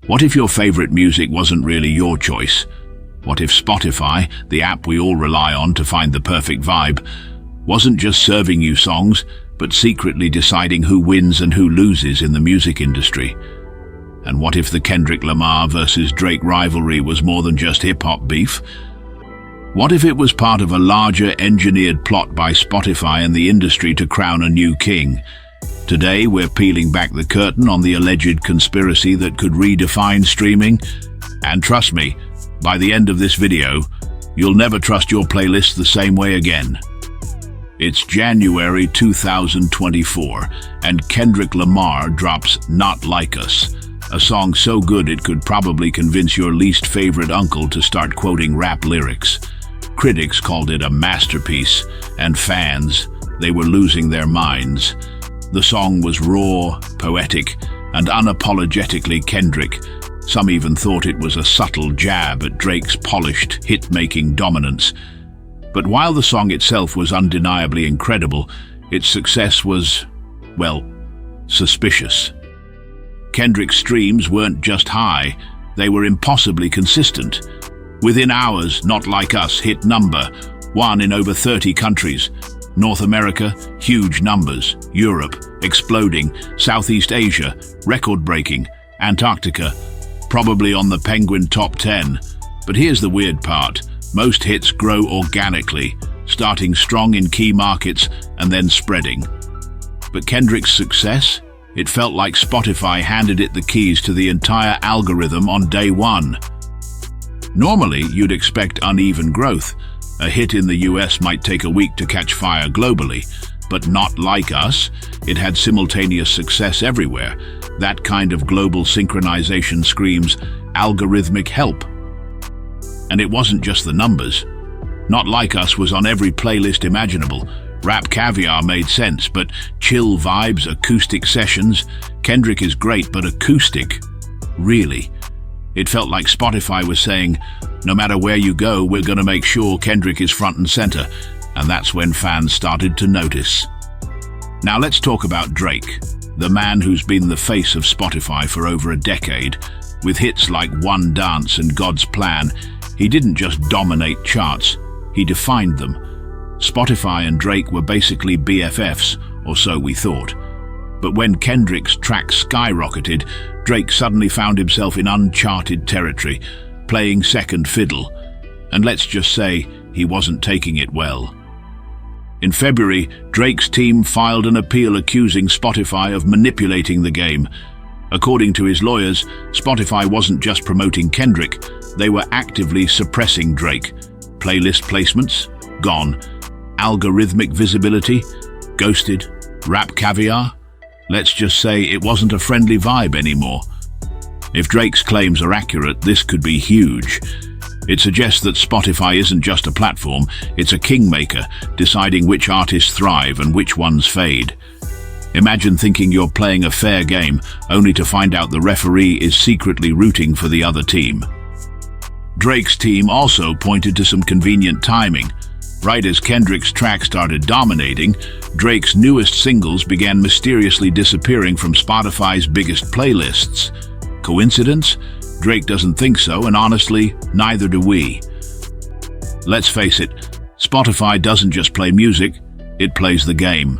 What if your favorite music wasn't really your choice? What if Spotify, the app we all rely on to find the perfect vibe, wasn't just serving you songs, but secretly deciding who wins and who loses in the music industry? And what if the Kendrick Lamar versus Drake rivalry was more than just hip-hop beef? What if it was part of a larger engineered plot by Spotify and the industry to crown a new king? Today we're peeling back the curtain on the alleged conspiracy that could redefine streaming. And trust me, by the end of this video, you'll never trust your playlist the same way again. It's January 2024, and Kendrick Lamar drops Not Like Us, a song so good it could probably convince your least favorite uncle to start quoting rap lyrics. Critics called it a masterpiece, and fans, they were losing their minds. The song was raw, poetic, and unapologetically Kendrick. Some even thought it was a subtle jab at Drake's polished, hit-making dominance. But while the song itself was undeniably incredible, its success was, well, suspicious. Kendrick's streams weren't just high, they were impossibly consistent. Within hours, Not Like Us hit #1 in over 30 countries. North America, huge numbers. Europe, exploding. Southeast Asia, record-breaking. Antarctica, probably on the Penguin Top 10. But here's the weird part. Most hits grow organically, starting strong in key markets and then spreading. But Kendrick's success? It felt like Spotify handed it the keys to the entire algorithm on day one. Normally, you'd expect uneven growth. A hit in the US might take a week to catch fire globally, but Not Like Us, it had simultaneous success everywhere. That kind of global synchronization screams algorithmic help. And it wasn't just the numbers. Not Like Us was on every playlist imaginable. Rap Caviar made sense, but chill vibes, acoustic sessions. Kendrick is great, but acoustic? Really? It felt like Spotify was saying, no matter where you go, we're going to make sure Kendrick is front and center. And that's when fans started to notice. Now let's talk about Drake, the man who's been the face of Spotify for over a decade. With hits like One Dance and God's Plan, he didn't just dominate charts, he defined them. Spotify and Drake were basically BFFs, or so we thought. But when Kendrick's track skyrocketed, Drake suddenly found himself in uncharted territory, playing second fiddle. And let's just say, he wasn't taking it well. In February, Drake's team filed an appeal accusing Spotify of manipulating the game. According to his lawyers, Spotify wasn't just promoting Kendrick, they were actively suppressing Drake. Playlist placements? Gone. Algorithmic visibility? Ghosted. Rap Caviar? Let's just say it wasn't a friendly vibe anymore. If Drake's claims are accurate, this could be huge. It suggests that Spotify isn't just a platform, it's a kingmaker, deciding which artists thrive and which ones fade. Imagine thinking you're playing a fair game, only to find out the referee is secretly rooting for the other team. Drake's team also pointed to some convenient timing. Right as Kendrick's track started dominating, Drake's newest singles began mysteriously disappearing from Spotify's biggest playlists. Coincidence? Drake doesn't think so, and honestly, neither do we. Let's face it, Spotify doesn't just play music, it plays the game.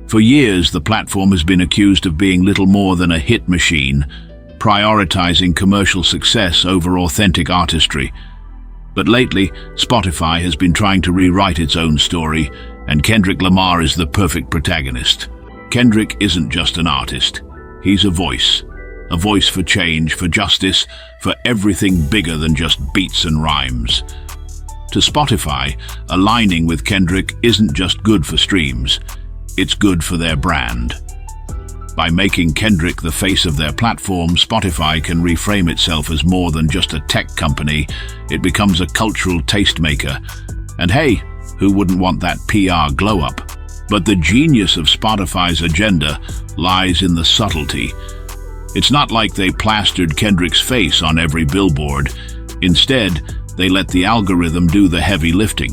For years, the platform has been accused of being little more than a hit machine, prioritizing commercial success over authentic artistry. But lately, Spotify has been trying to rewrite its own story, and Kendrick Lamar is the perfect protagonist. Kendrick isn't just an artist. He's a voice for change, for justice, for everything bigger than just beats and rhymes. To Spotify, aligning with Kendrick isn't just good for streams, it's good for their brand. By making Kendrick the face of their platform, Spotify can reframe itself as more than just a tech company. It becomes a cultural tastemaker. And hey, who wouldn't want that PR glow-up? But the genius of Spotify's agenda lies in the subtlety. It's not like they plastered Kendrick's face on every billboard. Instead, they let the algorithm do the heavy lifting.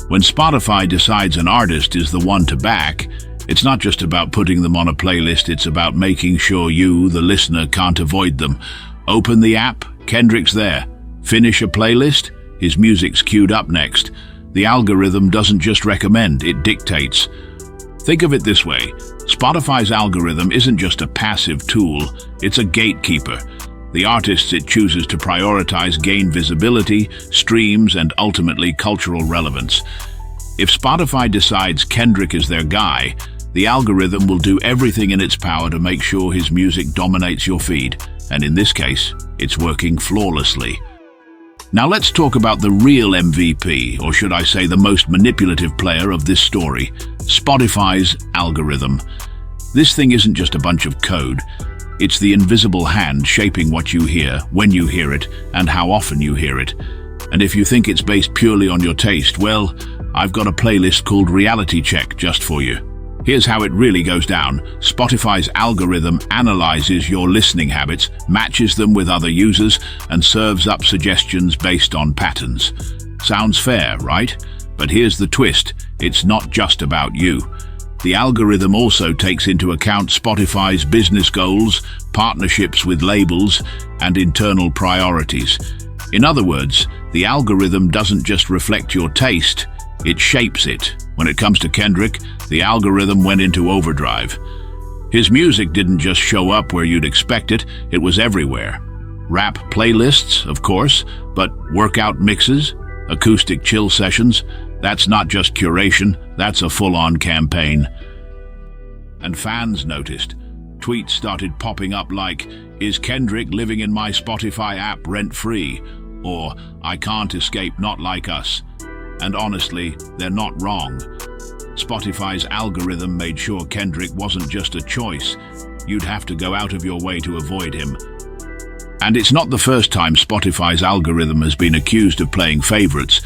When Spotify decides an artist is the one to back, It's not just about putting them on a playlist, it's about making sure you, the listener, can't avoid them. Open the app, Kendrick's there. Finish a playlist, his music's queued up next. The algorithm doesn't just recommend, it dictates. Think of it this way, Spotify's algorithm isn't just a passive tool, it's a gatekeeper. The artists it chooses to prioritize gain visibility, streams, and ultimately cultural relevance. If Spotify decides Kendrick is their guy, the algorithm will do everything in its power to make sure his music dominates your feed, and in this case, it's working flawlessly. Now let's talk about the real MVP, or should I say the most manipulative player of this story, Spotify's algorithm. This thing isn't just a bunch of code, it's the invisible hand shaping what you hear, when you hear it, and how often you hear it. And if you think it's based purely on your taste, well, I've got a playlist called Reality Check just for you. Here's how it really goes down. Spotify's algorithm analyzes your listening habits, matches them with other users, and serves up suggestions based on patterns. Sounds fair, right? But here's the twist. It's not just about you. The algorithm also takes into account Spotify's business goals, partnerships with labels, and internal priorities. In other words, the algorithm doesn't just reflect your taste, it shapes it. When it comes to Kendrick, the algorithm went into overdrive. His music didn't just show up where you'd expect it, it was everywhere. Rap playlists, of course, but workout mixes, acoustic chill sessions, that's not just curation, that's a full-on campaign. And fans noticed. Tweets started popping up like, "Is Kendrick living in my Spotify app rent-free?" Or, "I can't escape Not Like Us." And honestly, they're not wrong. Spotify's algorithm made sure Kendrick wasn't just a choice. You'd have to go out of your way to avoid him. And it's not the first time Spotify's algorithm has been accused of playing favorites.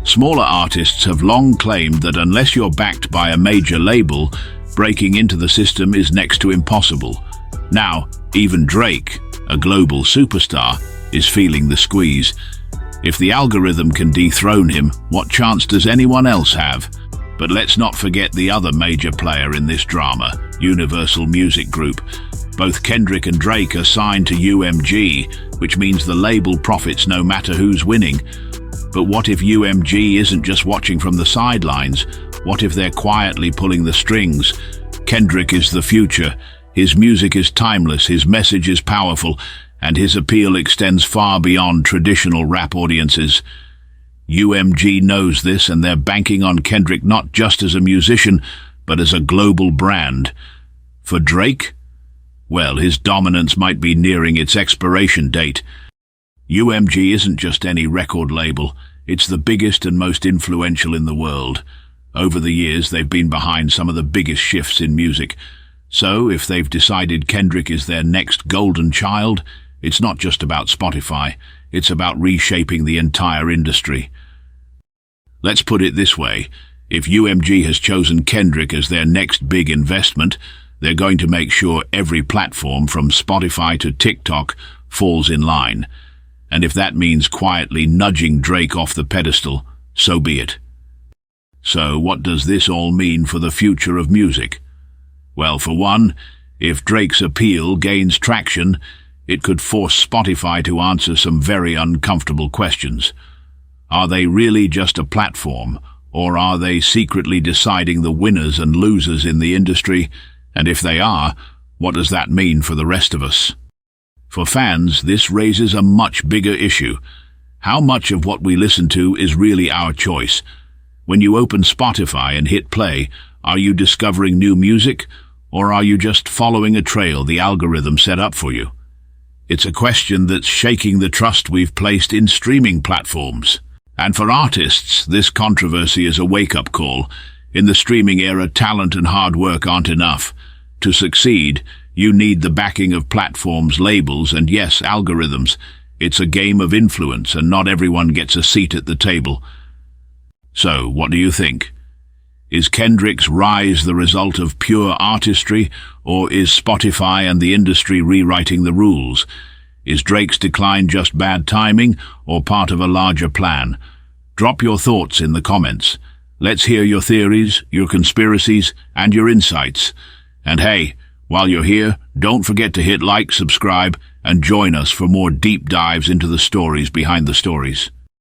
Smaller artists have long claimed that unless you're backed by a major label, breaking into the system is next to impossible. Now, even Drake, a global superstar, is feeling the squeeze. If the algorithm can dethrone him, what chance does anyone else have? But let's not forget the other major player in this drama, Universal Music Group. Both Kendrick and Drake are signed to UMG, which means the label profits no matter who's winning. But what if UMG isn't just watching from the sidelines? What if they're quietly pulling the strings? Kendrick is the future. His music is timeless, his message is powerful, and his appeal extends far beyond traditional rap audiences. UMG knows this, and they're banking on Kendrick not just as a musician, but as a global brand. For Drake? Well, his dominance might be nearing its expiration date. UMG isn't just any record label, it's the biggest and most influential in the world. Over the years, they've been behind some of the biggest shifts in music. So, if they've decided Kendrick is their next golden child, it's not just about Spotify, it's about reshaping the entire industry. Let's put it this way, if UMG has chosen Kendrick as their next big investment, they're going to make sure every platform from Spotify to TikTok falls in line. And if that means quietly nudging Drake off the pedestal, so be it. So what does this all mean for the future of music? Well, for one, if Drake's appeal gains traction, it could force Spotify to answer some very uncomfortable questions. Are they really just a platform, or are they secretly deciding the winners and losers in the industry? And if they are, what does that mean for the rest of us? For fans, this raises a much bigger issue. How much of what we listen to is really our choice? When you open Spotify and hit play, are you discovering new music, or are you just following a trail the algorithm set up for you? It's a question that's shaking the trust we've placed in streaming platforms. And for artists, this controversy is a wake-up call. In the streaming era, talent and hard work aren't enough. To succeed, you need the backing of platforms, labels, and yes, algorithms. It's a game of influence, and not everyone gets a seat at the table. So, what do you think? Is Kendrick's rise the result of pure artistry, or is Spotify and the industry rewriting the rules? Is Drake's decline just bad timing, or part of a larger plan? Drop your thoughts in the comments. Let's hear your theories, your conspiracies, and your insights. And hey, while you're here, don't forget to hit like, subscribe, and join us for more deep dives into the stories behind the stories.